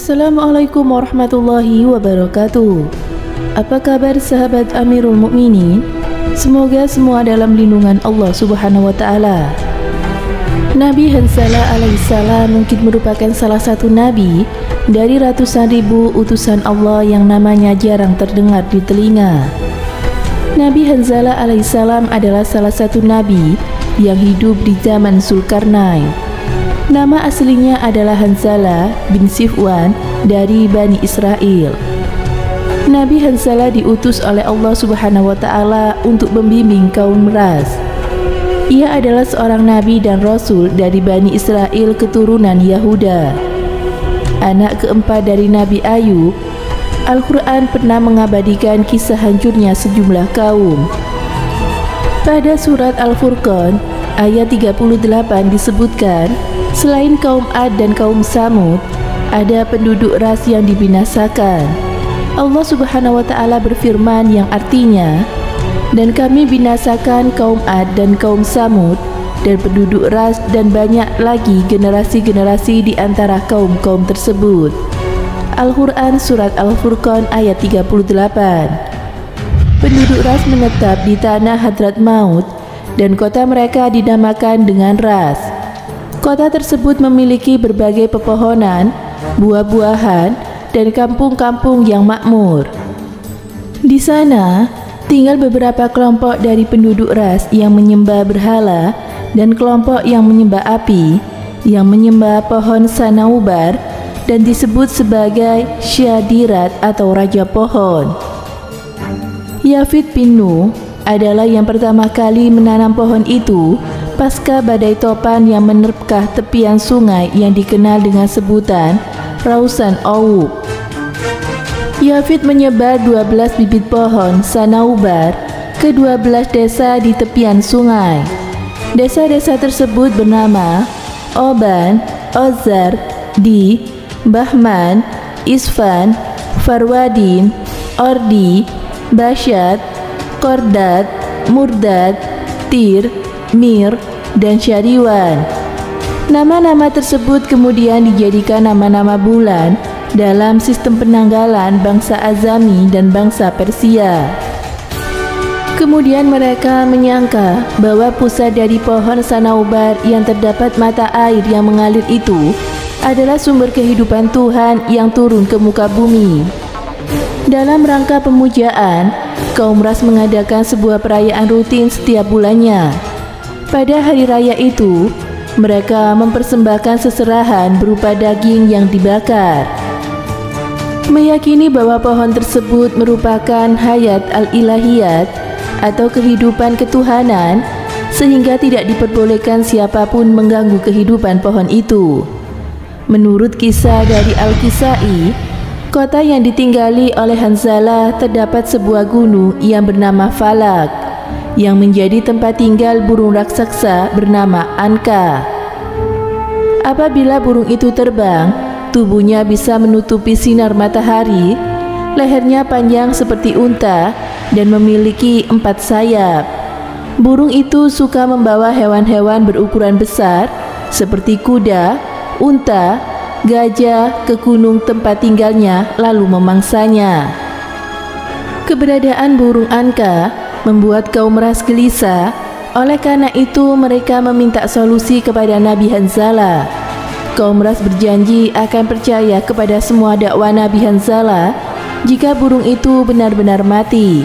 Assalamualaikum warahmatullahi wabarakatuh. Apa kabar sahabat Amirul Mukminin? Semoga semua dalam lindungan Allah Subhanahu wa taala. Nabi Hanzalah alaihissalam mungkin merupakan salah satu nabi dari ratusan ribu utusan Allah yang namanya jarang terdengar di telinga. Nabi Hanzalah alaihissalam adalah salah satu nabi yang hidup di zaman Zulkarnain. Nama aslinya adalah Hanzalah bin Sifwan dari Bani Israel. Nabi Hanzalah diutus oleh Allah Subhanahu wa taala untuk membimbing kaum Ras. Ia adalah seorang nabi dan rasul dari Bani Israel keturunan Yahuda. Anak keempat dari Nabi Ayub, Al-Quran pernah mengabadikan kisah hancurnya sejumlah kaum. Pada surat Al-Furqan ayat 38 disebutkan, selain kaum Ad dan kaum Samud, ada penduduk ras yang dibinasakan. Allah Subhanahu wa taala berfirman yang artinya, dan kami binasakan kaum Ad dan kaum Samud dan penduduk ras dan banyak lagi generasi-generasi di antara kaum-kaum tersebut. Al-Quran surat Al-Furqan ayat 38. Penduduk ras menetap di tanah Hadrat Maut dan kota mereka dinamakan dengan Ras. Kota tersebut memiliki berbagai pepohonan, buah-buahan, dan kampung-kampung yang makmur. Di sana tinggal beberapa kelompok dari penduduk Ras yang menyembah berhala dan kelompok yang menyembah api, yang menyembah pohon sanaubar dan disebut sebagai Syadirat atau Raja Pohon. Yafid bin Nuh adalah yang pertama kali menanam pohon itu pasca badai topan yang menerkah tepian sungai yang dikenal dengan sebutan Rausan Awub. Yafid menyebar 12 bibit pohon sanaubar ke 12 desa di tepian sungai. Desa-desa tersebut bernama Oban, Ozar, Di, Bahman, Isfan, Farwadin, Ordi, Basyat, Kordad, Murdad, Tir, Mir, dan Syariwan. Nama-nama tersebut kemudian dijadikan nama-nama bulan dalam sistem penanggalan bangsa Azami dan bangsa Persia. Kemudian mereka menyangka bahwa pusat dari pohon sanaubar yang terdapat mata air yang mengalir itu adalah sumber kehidupan Tuhan yang turun ke muka bumi. Dalam rangka pemujaan, kaum Ras mengadakan sebuah perayaan rutin setiap bulannya. Pada hari raya itu, mereka mempersembahkan seserahan berupa daging yang dibakar. Meyakini bahwa pohon tersebut merupakan hayat al-ilahiyat atau kehidupan ketuhanan, sehingga tidak diperbolehkan siapapun mengganggu kehidupan pohon itu. Menurut kisah dari Al-Kisai, kota yang ditinggali oleh Hanzalah terdapat sebuah gunung yang bernama Falak, yang menjadi tempat tinggal burung raksasa bernama Anka. Apabila burung itu terbang, tubuhnya bisa menutupi sinar matahari, lehernya panjang seperti unta, dan memiliki 4 sayap. Burung itu suka membawa hewan-hewan berukuran besar seperti kuda, unta, gajah ke gunung tempat tinggalnya lalu memangsanya. Keberadaan burung Anka membuat kaum Ras gelisah. Oleh karena itu mereka meminta solusi kepada Nabi Hanzalah. Kaum Ras berjanji akan percaya kepada semua dakwah Nabi Hanzalah jika burung itu benar-benar mati.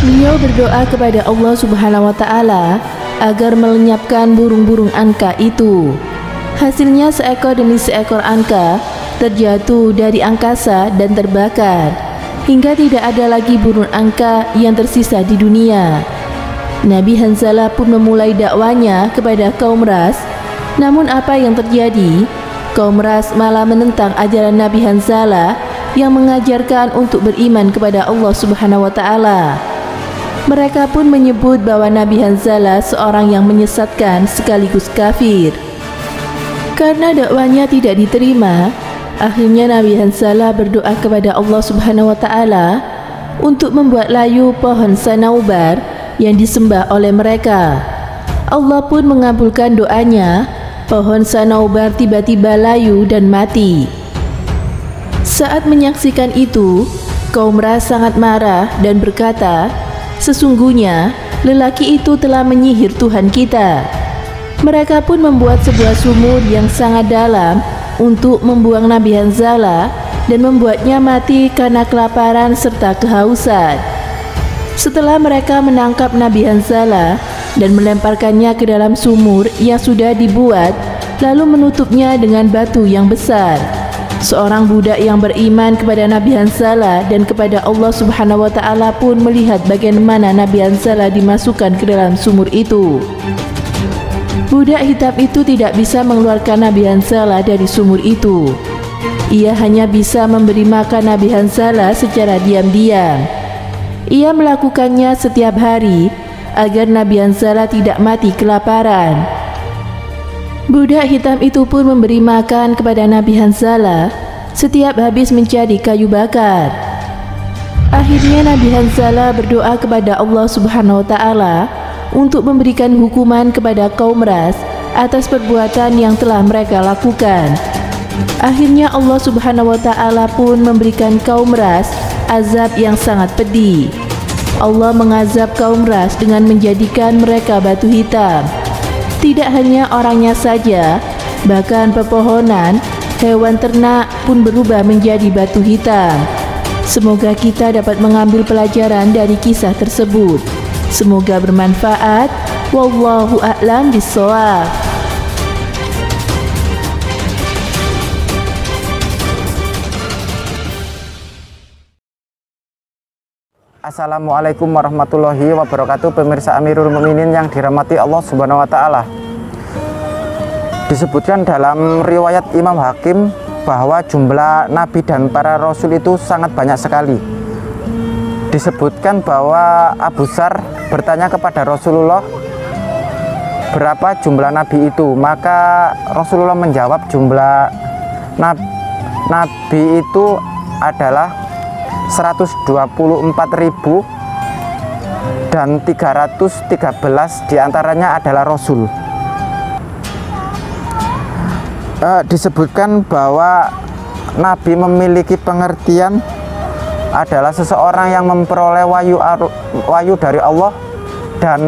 Beliau berdoa kepada Allah Subhanahu wa taala agar melenyapkan burung-burung Anka itu. Hasilnya seekor demi seekor Anka terjatuh dari angkasa dan terbakar, hingga tidak ada lagi burung Anka yang tersisa di dunia. Nabi Hanzalah pun memulai dakwanya kepada kaum Ras. Namun apa yang terjadi? Kaum Ras malah menentang ajaran Nabi Hanzalah yang mengajarkan untuk beriman kepada Allah Subhanahu wa taala. Mereka pun menyebut bahwa Nabi Hanzalah seorang yang menyesatkan sekaligus kafir. Karena dakwanya tidak diterima, akhirnya Nabi Hanzalah berdoa kepada Allah Subhanahu wa taala untuk membuat layu pohon sanaubar yang disembah oleh mereka. Allah pun mengabulkan doanya. Pohon sanaubar tiba-tiba layu dan mati. Saat menyaksikan itu, kaum Ras sangat marah dan berkata, "Sesungguhnya lelaki itu telah menyihir Tuhan kita." Mereka pun membuat sebuah sumur yang sangat dalam untuk membuang Nabi Hanzalah dan membuatnya mati karena kelaparan serta kehausan. Setelah mereka menangkap Nabi Hanzalah dan melemparkannya ke dalam sumur yang sudah dibuat, lalu menutupnya dengan batu yang besar, seorang budak yang beriman kepada Nabi Hanzalah dan kepada Allah Subhanahu wa Ta'ala pun melihat bagaimana Nabi Hanzalah dimasukkan ke dalam sumur itu. Budak hitam itu tidak bisa mengeluarkan Nabi Hanzalah dari sumur itu. Ia hanya bisa memberi makan Nabi Hanzalah secara diam-diam. Ia melakukannya setiap hari agar Nabi Hanzalah tidak mati kelaparan. Budak hitam itu pun memberi makan kepada Nabi Hanzalah setiap habis mencari kayu bakar. Akhirnya Nabi Hanzalah berdoa kepada Allah Subhanahu wa Ta'ala untuk memberikan hukuman kepada kaum Ras atas perbuatan yang telah mereka lakukan. Akhirnya Allah Subhanahu wa Ta'ala pun memberikan kaum Ras azab yang sangat pedih. Allah mengazab kaum Ras dengan menjadikan mereka batu hitam. Tidak hanya orangnya saja, bahkan pepohonan, hewan ternak pun berubah menjadi batu hitam. Semoga kita dapat mengambil pelajaran dari kisah tersebut. Semoga bermanfaat. Wallahu a'lam bishawab. Assalamualaikum warahmatullahi wabarakatuh. Pemirsa Amirul Mukminin yang dirahmati Allah Subhanahu wa Ta'ala. Disebutkan dalam riwayat Imam Hakim bahwa jumlah nabi dan para rasul itu sangat banyak sekali. Disebutkan bahwa Abu Dzar bertanya kepada Rasulullah, berapa jumlah nabi itu? Maka Rasulullah menjawab, jumlah nabi itu adalah 124.000 dan 313 diantaranya adalah Rasul. Disebutkan bahwa Nabi memiliki pengertian adalah seseorang yang memperoleh wahyu dari Allah dan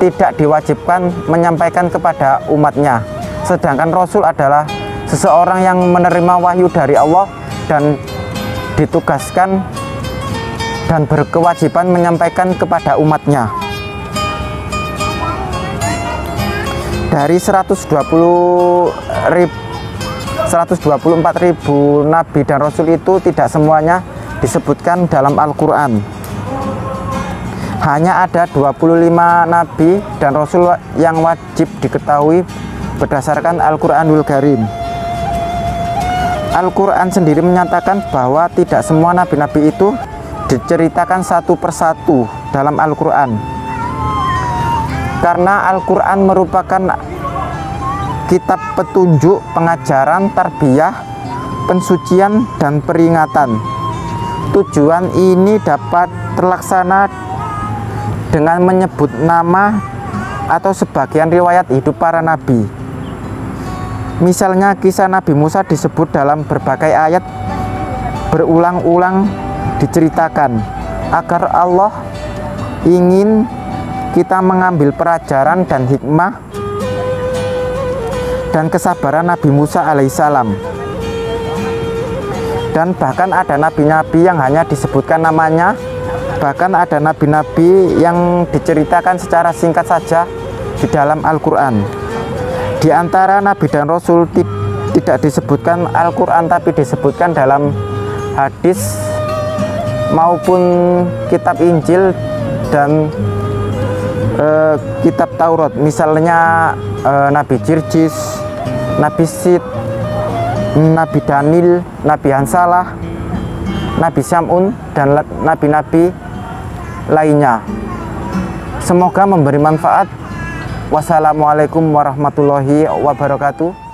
tidak diwajibkan menyampaikan kepada umatnya. Sedangkan Rasul adalah seseorang yang menerima wahyu dari Allah dan ditugaskan dan berkewajiban menyampaikan kepada umatnya. Dari 124.000 nabi dan rasul itu tidak semuanya disebutkan dalam Al-Quran. Hanya ada 25 nabi dan rasul yang wajib diketahui berdasarkan Al-Quranul Karim. Al-Quran sendiri menyatakan bahwa tidak semua nabi-nabi itu diceritakan satu persatu dalam Al-Quran. Karena Al-Quran merupakan kitab petunjuk, pengajaran, tarbiyah, pensucian, dan peringatan. Tujuan ini dapat terlaksana dengan menyebut nama atau sebagian riwayat hidup para nabi. Misalnya kisah Nabi Musa disebut dalam berbagai ayat, berulang-ulang diceritakan agar Allah ingin kita mengambil pelajaran dan hikmah dan kesabaran Nabi Musa alaihissalam. Dan bahkan ada nabi-nabi yang hanya disebutkan namanya, bahkan ada nabi-nabi yang diceritakan secara singkat saja di dalam Al-Quran. Di antara nabi dan rasul tidak disebutkan Al-Quran, tapi disebutkan dalam hadis maupun kitab Injil dan kitab Taurat. Misalnya Nabi Jirjis, Nabi Sid, Nabi Daniel, Nabi Hanzalah, Nabi Syamun, dan nabi-nabi lainnya. Semoga memberi manfaat. Wassalamualaikum warahmatullahi wabarakatuh.